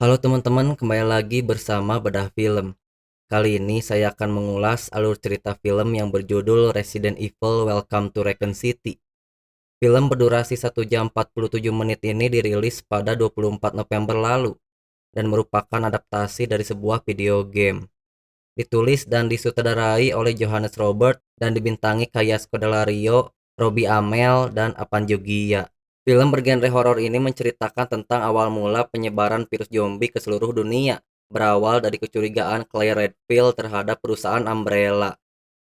Halo teman-teman, kembali lagi bersama Bedah Film. Kali ini saya akan mengulas alur cerita film yang berjudul Resident Evil Welcome to Raccoon City. Film berdurasi 1 jam 47 menit ini dirilis pada 24 November lalu dan merupakan adaptasi dari sebuah video game. Ditulis dan disutradarai oleh Johannes Robert dan dibintangi Kaya Scodelario, Robbie Amell, dan Apan Jogia. Film bergenre horor ini menceritakan tentang awal mula penyebaran virus zombie ke seluruh dunia, berawal dari kecurigaan Claire Redfield terhadap perusahaan Umbrella.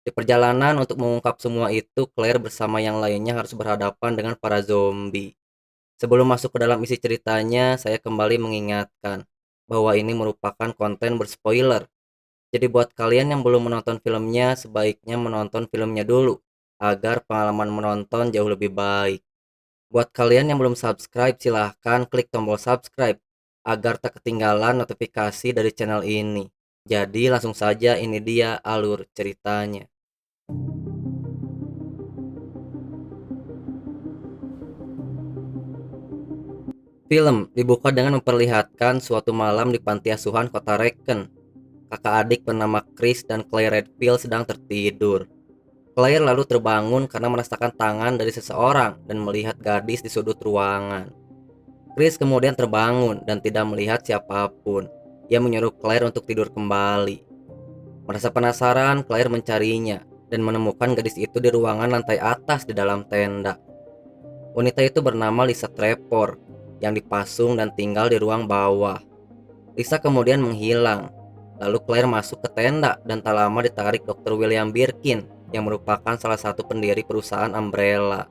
Di perjalanan untuk mengungkap semua itu, Claire bersama yang lainnya harus berhadapan dengan para zombie. Sebelum masuk ke dalam isi ceritanya, saya kembali mengingatkan bahwa ini merupakan konten berspoiler. Jadi buat kalian yang belum menonton filmnya, sebaiknya menonton filmnya dulu, agar pengalaman menonton jauh lebih baik. Buat kalian yang belum subscribe, silahkan klik tombol subscribe agar tak ketinggalan notifikasi dari channel ini. Jadi langsung saja, ini dia alur ceritanya. Film dibuka dengan memperlihatkan suatu malam di panti asuhan kota Raccoon. Kakak adik bernama Chris dan Claire Redfield sedang tertidur. Claire lalu terbangun karena merasakan tangan dari seseorang dan melihat gadis di sudut ruangan. Chris kemudian terbangun dan tidak melihat siapapun. Ia menyuruh Claire untuk tidur kembali. Merasa penasaran, Claire mencarinya dan menemukan gadis itu di ruangan lantai atas di dalam tenda. Wanita itu bernama Lisa Trevor yang dipasung dan tinggal di ruang bawah. Lisa kemudian menghilang. Lalu Claire masuk ke tenda dan tak lama ditarik Dr. William Birkin yang merupakan salah satu pendiri perusahaan Umbrella.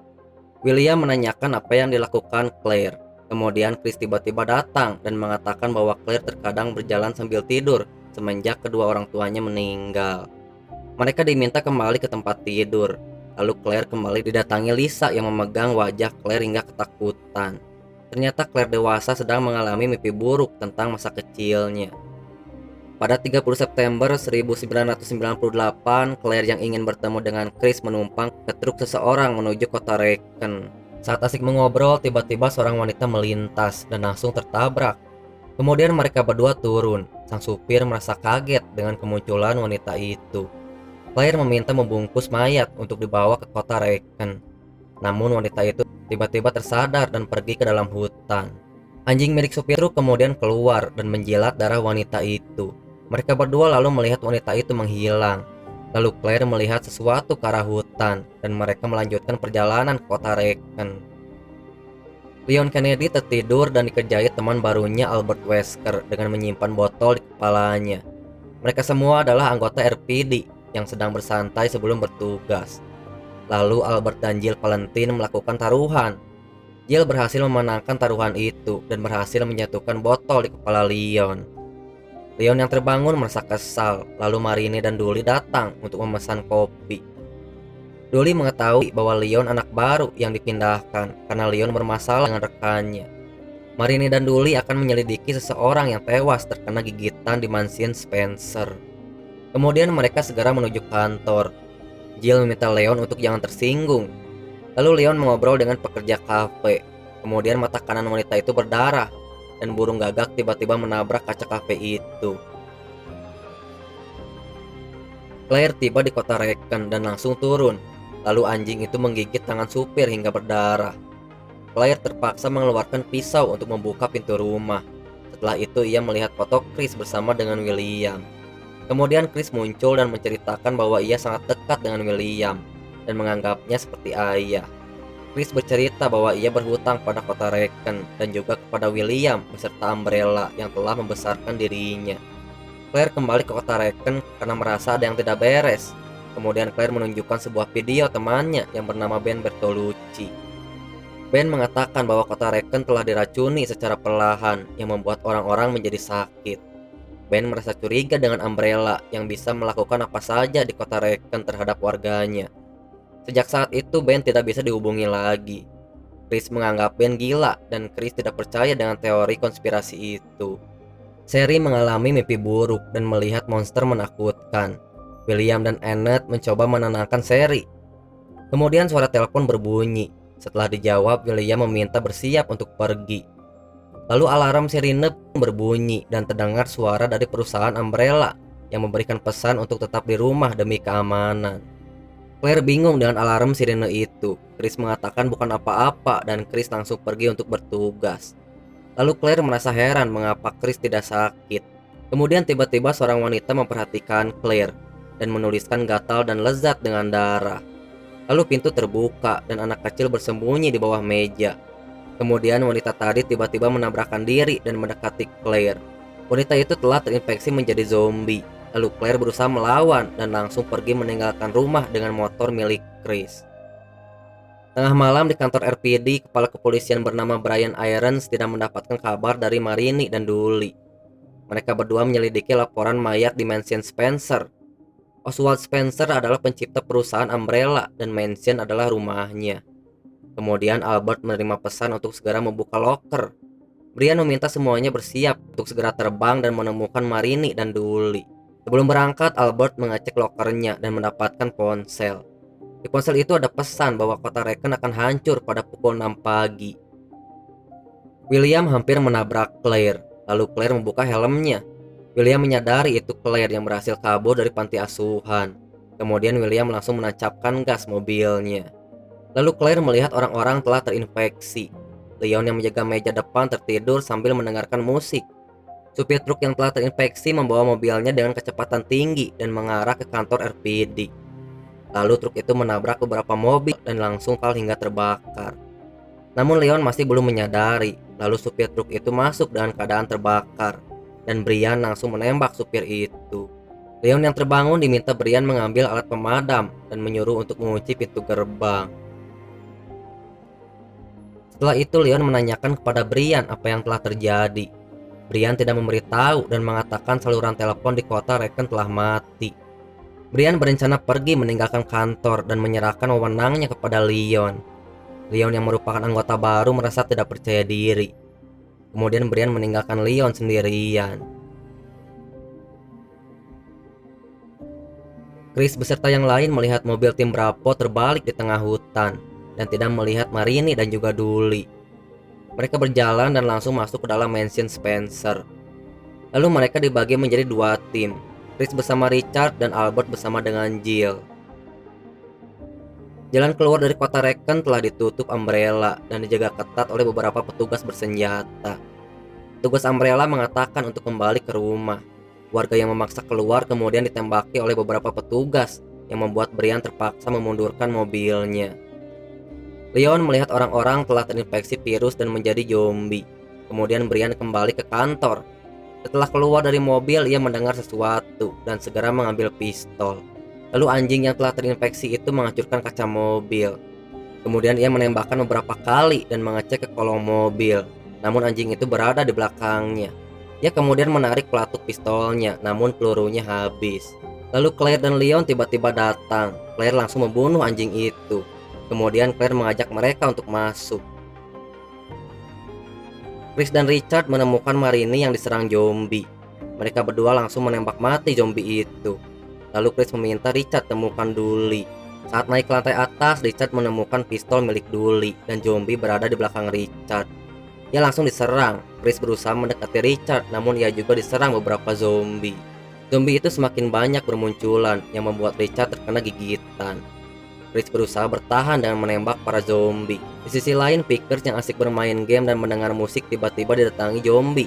William menanyakan apa yang dilakukan Claire. Kemudian Chris tiba-tiba datang dan mengatakan bahwa Claire terkadang berjalan sambil tidur semenjak kedua orang tuanya meninggal. Mereka diminta kembali ke tempat tidur. Lalu Claire kembali didatangi Lisa yang memegang wajah Claire hingga ketakutan. Ternyata Claire dewasa sedang mengalami mimpi buruk tentang masa kecilnya. Pada 30 September 1998, Claire yang ingin bertemu dengan Chris menumpang ke truk seseorang menuju kota Raccoon. Saat asik mengobrol, tiba-tiba seorang wanita melintas dan langsung tertabrak. Kemudian mereka berdua turun. Sang supir merasa kaget dengan kemunculan wanita itu. Claire meminta membungkus mayat untuk dibawa ke kota Raccoon. Namun wanita itu tiba-tiba tersadar dan pergi ke dalam hutan. Anjing milik supir truk kemudian keluar dan menjilat darah wanita itu. Mereka berdua lalu melihat wanita itu menghilang. Lalu Claire melihat sesuatu ke arah hutan dan mereka melanjutkan perjalanan ke kota Raccoon. Leon Kennedy tertidur dan dikerjai teman barunya Albert Wesker dengan menyimpan botol di kepalanya. Mereka semua adalah anggota RPD yang sedang bersantai sebelum bertugas. Lalu Albert dan Jill Valentine melakukan taruhan. Jill berhasil memenangkan taruhan itu dan berhasil menyatukan botol di kepala Leon. Leon yang terbangun merasa kesal, lalu Marini dan Dully datang untuk memesan kopi. Dully mengetahui bahwa Leon anak baru yang dipindahkan karena Leon bermasalah dengan rekannya. Marini dan Dully akan menyelidiki seseorang yang tewas terkena gigitan di mansion Spencer. Kemudian mereka segera menuju kantor. Jill meminta Leon untuk jangan tersinggung. Lalu Leon mengobrol dengan pekerja kafe. Kemudian mata kanan wanita itu berdarah dan burung gagak tiba-tiba menabrak kaca kafe itu. Claire tiba di kota Raccoon dan langsung turun. Lalu anjing itu menggigit tangan supir hingga berdarah. Claire terpaksa mengeluarkan pisau untuk membuka pintu rumah. Setelah itu ia melihat foto Chris bersama dengan William. Kemudian Chris muncul dan menceritakan bahwa ia sangat dekat dengan William dan menganggapnya seperti ayah. Chris bercerita bahwa ia berhutang pada kota Raccoon dan juga kepada William beserta Umbrella yang telah membesarkan dirinya. Claire kembali ke kota Raccoon karena merasa ada yang tidak beres. Kemudian Claire menunjukkan sebuah video temannya yang bernama Ben Bertolucci. Ben mengatakan bahwa kota Raccoon telah diracuni secara perlahan yang membuat orang-orang menjadi sakit. Ben merasa curiga dengan Umbrella yang bisa melakukan apa saja di kota Raccoon terhadap warganya. Sejak saat itu Ben tidak bisa dihubungi lagi. Chris menganggap Ben gila dan Chris tidak percaya dengan teori konspirasi itu. Sherry mengalami mimpi buruk dan melihat monster menakutkan. William dan Annette mencoba menenangkan Sherry. Kemudian suara telepon berbunyi. Setelah dijawab, William meminta bersiap untuk pergi. Lalu alarm sirine berbunyi dan terdengar suara dari perusahaan Umbrella yang memberikan pesan untuk tetap di rumah demi keamanan. Claire bingung dengan alarm sirine itu. Chris mengatakan bukan apa-apa dan Chris langsung pergi untuk bertugas. Lalu Claire merasa heran mengapa Chris tidak sakit. Kemudian tiba-tiba seorang wanita memperhatikan Claire dan menuliskan gatal dan lezat dengan darah. Lalu pintu terbuka dan anak kecil bersembunyi di bawah meja. Kemudian wanita tadi tiba-tiba menabrakkan diri dan mendekati Claire. Wanita itu telah terinfeksi menjadi zombie. Lalu Claire berusaha melawan dan langsung pergi meninggalkan rumah dengan motor milik Chris. Tengah malam di kantor RPD, kepala kepolisian bernama Brian Irons tidak mendapatkan kabar dari Marini dan Dooley. Mereka berdua menyelidiki laporan mayat di Mansion Spencer. Oswald Spencer adalah pencipta perusahaan Umbrella dan Mansion adalah rumahnya. Kemudian Albert menerima pesan untuk segera membuka loker. Brian meminta semuanya bersiap untuk segera terbang dan menemukan Marini dan Dooley. Sebelum berangkat, Albert mengecek lokernya dan mendapatkan ponsel. Di ponsel itu ada pesan bahwa kota Raccoon akan hancur pada pukul 6 pagi. William hampir menabrak Claire, lalu Claire membuka helmnya. William menyadari itu Claire yang berhasil kabur dari panti asuhan. Kemudian William langsung menancapkan gas mobilnya. Lalu Claire melihat orang-orang telah terinfeksi. Leon yang menjaga meja depan tertidur sambil mendengarkan musik. Supir truk yang telah terinfeksi membawa mobilnya dengan kecepatan tinggi dan mengarah ke kantor RPD. Lalu truk itu menabrak beberapa mobil dan langsung fatal hingga terbakar. Namun Leon masih belum menyadari. Lalu supir truk itu masuk dengan keadaan terbakar dan Brian langsung menembak supir itu. Leon yang terbangun diminta Brian mengambil alat pemadam dan menyuruh untuk mengunci pintu gerbang. Setelah itu Leon menanyakan kepada Brian apa yang telah terjadi. Brian tidak memberitahu dan mengatakan saluran telepon di kota Raccoon telah mati. Brian berencana pergi meninggalkan kantor dan menyerahkan wewenangnya kepada Leon. Leon yang merupakan anggota baru merasa tidak percaya diri. Kemudian Brian meninggalkan Leon sendirian. Chris beserta yang lain melihat mobil tim Bravo terbalik di tengah hutan dan tidak melihat Marini dan juga Dooley. Mereka berjalan dan langsung masuk ke dalam Mansion Spencer. Lalu mereka dibagi menjadi dua tim. Chris bersama Richard dan Albert bersama dengan Jill. Jalan keluar dari kota Raccoon telah ditutup Umbrella dan dijaga ketat oleh beberapa petugas bersenjata. Petugas Umbrella mengatakan untuk kembali ke rumah. Warga yang memaksa keluar kemudian ditembaki oleh beberapa petugas yang membuat Brian terpaksa memundurkan mobilnya. Leon melihat orang-orang telah terinfeksi virus dan menjadi zombie. Kemudian Brian kembali ke kantor. Setelah keluar dari mobil, ia mendengar sesuatu dan segera mengambil pistol. Lalu anjing yang telah terinfeksi itu menghancurkan kaca mobil. Kemudian ia menembakkan beberapa kali dan mengecek ke kolong mobil. Namun anjing itu berada di belakangnya. Ia kemudian menarik pelatuk pistolnya, namun pelurunya habis. Lalu Claire dan Leon tiba-tiba datang. Claire langsung membunuh anjing itu. Kemudian Claire mengajak mereka untuk masuk. Chris dan Richard menemukan Marini yang diserang zombie. Mereka berdua langsung menembak mati zombie itu. Lalu Chris meminta Richard temukan Dooley. Saat naik ke lantai atas, Richard menemukan pistol milik Dooley dan zombie berada di belakang Richard. Ia langsung diserang. Chris berusaha mendekati Richard, namun ia juga diserang beberapa zombie. Zombie itu semakin banyak bermunculan yang membuat Richard terkena gigitan. Chris berusaha bertahan dan menembak para zombie. Di sisi lain, Pickers yang asik bermain game dan mendengar musik tiba-tiba didatangi zombie.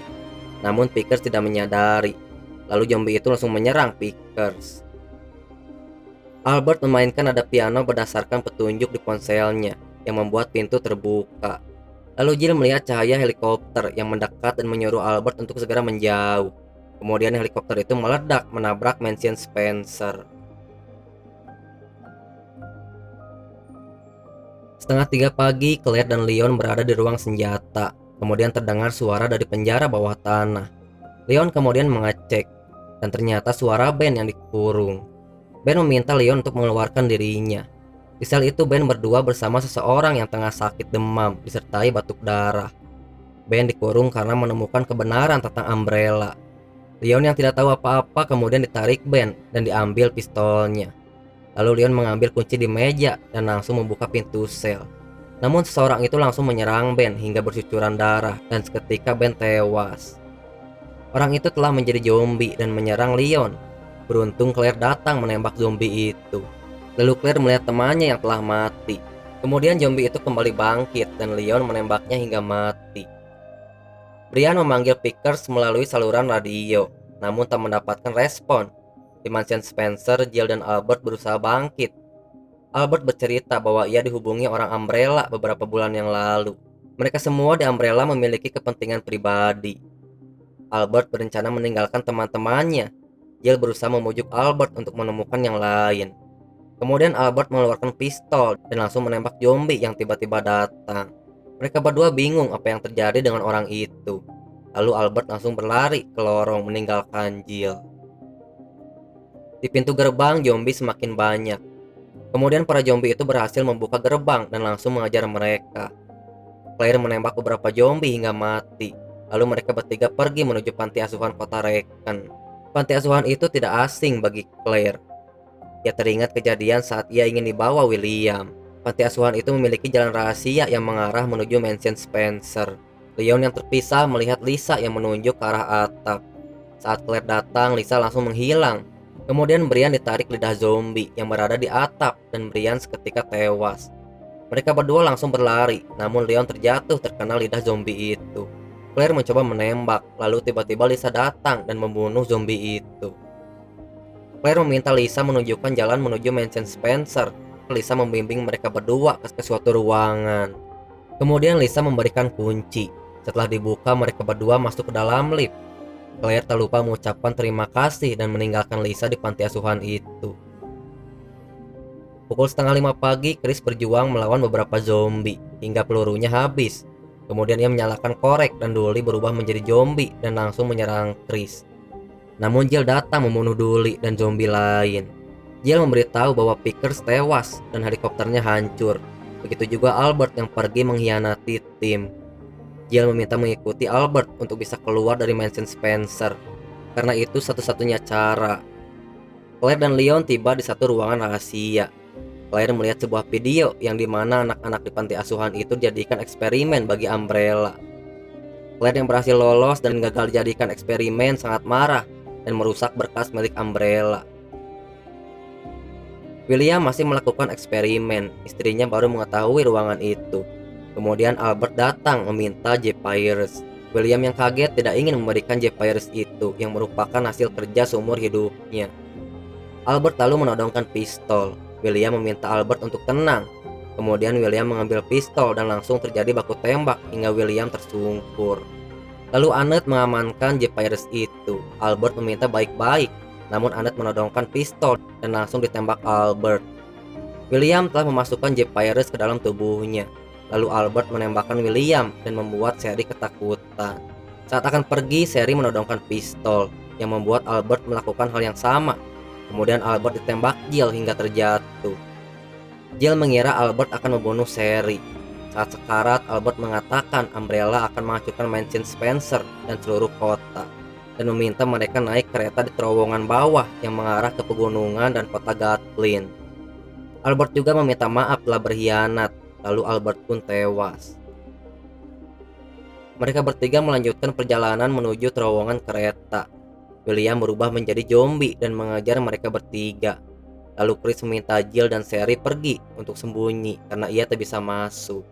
Namun Pickers tidak menyadari. Lalu zombie itu langsung menyerang Pickers. Albert memainkan nada piano berdasarkan petunjuk di ponselnya yang membuat pintu terbuka. Lalu Jill melihat cahaya helikopter yang mendekat dan menyuruh Albert untuk segera menjauh. Kemudian helikopter itu meledak menabrak Mansion Spencer. Setengah 3 pagi, Claire dan Leon berada di ruang senjata. Kemudian terdengar suara dari penjara bawah tanah. Leon kemudian mengecek, dan ternyata suara Ben yang dikurung. Ben meminta Leon untuk mengeluarkan dirinya. Di sel itu Ben berdua bersama seseorang yang tengah sakit demam, disertai batuk darah. Ben dikurung karena menemukan kebenaran tentang Umbrella. Leon yang tidak tahu apa-apa kemudian ditarik Ben dan diambil pistolnya. Lalu Leon mengambil kunci di meja dan langsung membuka pintu sel. Namun seseorang itu langsung menyerang Ben hingga bercucuran darah dan seketika Ben tewas. Orang itu telah menjadi zombie dan menyerang Leon. Beruntung Claire datang menembak zombie itu. Lalu Claire melihat temannya yang telah mati. Kemudian zombie itu kembali bangkit dan Leon menembaknya hingga mati. Brian memanggil Pickers melalui saluran radio, namun tak mendapatkan respon. Di mansion Spencer, Jill dan Albert berusaha bangkit. Albert bercerita bahwa ia dihubungi orang Umbrella beberapa bulan yang lalu. Mereka semua di Umbrella memiliki kepentingan pribadi. Albert berencana meninggalkan teman-temannya. Jill berusaha memujuk Albert untuk menemukan yang lain. Kemudian Albert mengeluarkan pistol dan langsung menembak zombie yang tiba-tiba datang. Mereka berdua bingung apa yang terjadi dengan orang itu. Lalu Albert langsung berlari ke lorong meninggalkan Jill. Di pintu gerbang, zombie semakin banyak. Kemudian para zombie itu berhasil membuka gerbang dan langsung mengejar mereka. Claire menembak beberapa zombie hingga mati. Lalu mereka bertiga pergi menuju panti asuhan kota Raccoon. Panti asuhan itu tidak asing bagi Claire. Ia teringat kejadian saat ia ingin dibawa William. Panti asuhan itu memiliki jalan rahasia yang mengarah menuju mansion Spencer. Leon yang terpisah melihat Lisa yang menunjuk ke arah atap. Saat Claire datang, Lisa langsung menghilang. Kemudian Brian ditarik lidah zombie yang berada di atap dan Brian seketika tewas. Mereka berdua langsung berlari, namun Leon terjatuh terkena lidah zombie itu. Claire mencoba menembak, lalu tiba-tiba Lisa datang dan membunuh zombie itu. Claire meminta Lisa menunjukkan jalan menuju mansion Spencer. Lisa membimbing mereka berdua ke suatu ruangan. Kemudian Lisa memberikan kunci. Setelah dibuka, mereka berdua masuk ke dalam lift. Claire tak lupa mengucapkan terima kasih dan meninggalkan Lisa di panti asuhan itu. Pukul 4:30 pagi, Chris berjuang melawan beberapa zombie hingga pelurunya habis. Kemudian ia menyalakan korek dan Dolly berubah menjadi zombie dan langsung menyerang Chris. Namun Jill datang membunuh Dolly dan zombie lain. Jill memberitahu bahwa Pickers tewas dan helikopternya hancur. Begitu juga Albert yang pergi mengkhianati tim. Jill meminta mengikuti Albert untuk bisa keluar dari mansion Spencer. Karena itu satu-satunya cara. Claire dan Leon tiba di satu ruangan rahasia. Claire melihat sebuah video yang dimana anak-anak di panti asuhan itu dijadikan eksperimen bagi Umbrella. Claire yang berhasil lolos dan gagal dijadikan eksperimen sangat marah dan merusak berkas milik Umbrella. William masih melakukan eksperimen, istrinya baru mengetahui ruangan itu. Kemudian Albert datang meminta J-Pyrus. William yang kaget tidak ingin memberikan J-Pyrus itu yang merupakan hasil kerja seumur hidupnya. Albert lalu menodongkan pistol. William meminta Albert untuk tenang. Kemudian William mengambil pistol dan langsung terjadi baku tembak hingga William tersungkur. Lalu Annette mengamankan J-Pyrus itu. Albert meminta baik-baik, namun Annette menodongkan pistol dan langsung ditembak Albert. William telah memasukkan J-Pyrus ke dalam tubuhnya. Lalu Albert menembakkan William dan membuat Sherry ketakutan. Saat akan pergi, Sherry menodongkan pistol yang membuat Albert melakukan hal yang sama. Kemudian Albert ditembak Jill hingga terjatuh. Jill mengira Albert akan membunuh Sherry. Saat sekarat, Albert mengatakan Umbrella akan menghancurkan mansion Spencer dan seluruh kota, dan meminta mereka naik kereta di terowongan bawah yang mengarah ke pegunungan dan kota Gatlin. Albert juga meminta maaf telah berkhianat. Lalu Albert pun tewas. Mereka bertiga melanjutkan perjalanan menuju terowongan kereta. William berubah menjadi zombie dan mengejar mereka bertiga. Lalu Chris meminta Jill dan Sherry pergi untuk sembunyi karena ia tak bisa masuk.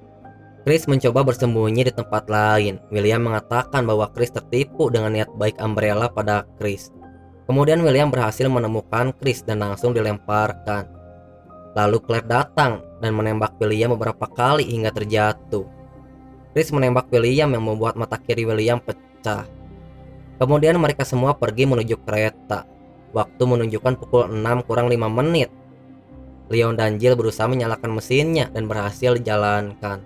Chris mencoba bersembunyi di tempat lain. William mengatakan bahwa Chris tertipu dengan niat baik Umbrella pada Chris. Kemudian William berhasil menemukan Chris dan langsung dilemparkan. Lalu Claire datang dan menembak William beberapa kali hingga terjatuh. Chris menembak William yang membuat mata kiri William pecah. Kemudian mereka semua pergi menuju kereta. Waktu menunjukkan pukul 6:05. Leon dan Jill berusaha menyalakan mesinnya dan berhasil dijalankan.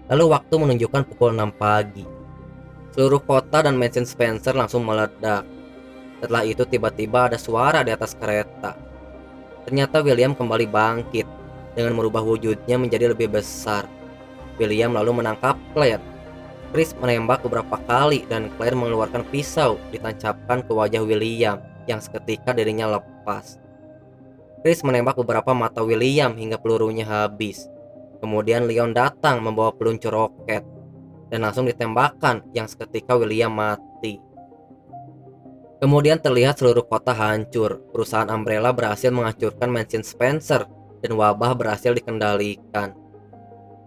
Lalu waktu menunjukkan pukul 6 pagi. Seluruh kota dan mansion Spencer langsung meledak. Setelah itu tiba-tiba ada suara di atas kereta. Ternyata William kembali bangkit dengan merubah wujudnya menjadi lebih besar. William lalu menangkap Claire. Chris menembak beberapa kali dan Claire mengeluarkan pisau ditancapkan ke wajah William yang seketika dirinya lepas. Chris menembak beberapa mata William hingga pelurunya habis. Kemudian Leon datang membawa peluncur roket dan langsung ditembakkan yang seketika William mati. Kemudian terlihat seluruh kota hancur. Perusahaan Umbrella berhasil menghancurkan mansion Spencer dan wabah berhasil dikendalikan.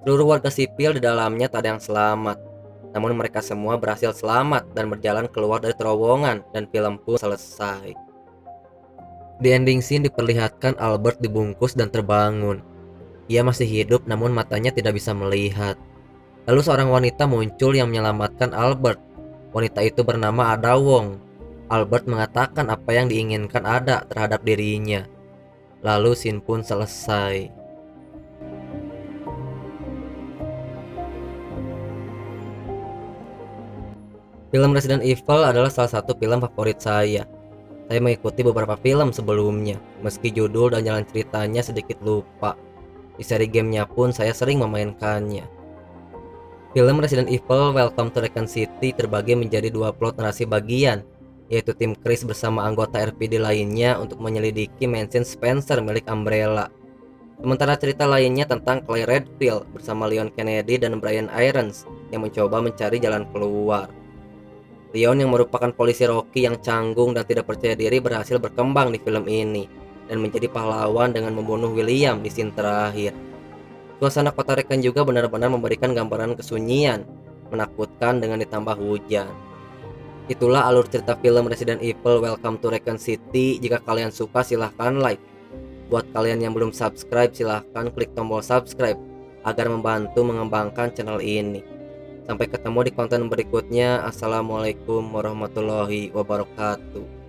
Seluruh warga sipil di dalamnya tak ada yang selamat. Namun mereka semua berhasil selamat dan berjalan keluar dari terowongan dan film pun selesai. Di ending scene diperlihatkan Albert dibungkus dan terbangun. Ia masih hidup namun matanya tidak bisa melihat. Lalu seorang wanita muncul yang menyelamatkan Albert. Wanita itu bernama Ada Wong. Albert mengatakan apa yang diinginkan Ada terhadap dirinya. Lalu scene pun selesai. Film Resident Evil adalah salah satu film favorit saya. Saya mengikuti beberapa film sebelumnya, meski judul dan jalan ceritanya sedikit lupa. Di seri gamenya pun saya sering memainkannya. Film Resident Evil Welcome to Raccoon City terbagi menjadi dua plot narasi bagian, yaitu tim Chris bersama anggota RPD lainnya untuk menyelidiki mansion Spencer milik Umbrella. Sementara cerita lainnya tentang Claire Redfield bersama Leon Kennedy dan Brian Irons yang mencoba mencari jalan keluar. Leon yang merupakan polisi Rocky yang canggung dan tidak percaya diri berhasil berkembang di film ini dan menjadi pahlawan dengan membunuh William di scene terakhir. Suasana kota Raccoon juga benar-benar memberikan gambaran kesunyian, menakutkan dengan ditambah hujan. Itulah alur cerita film Resident Evil Welcome to Raccoon City. Jika kalian suka silahkan like. Buat kalian yang belum subscribe silahkan klik tombol subscribe agar membantu mengembangkan channel ini. Sampai ketemu di konten berikutnya. Assalamualaikum warahmatullahi wabarakatuh.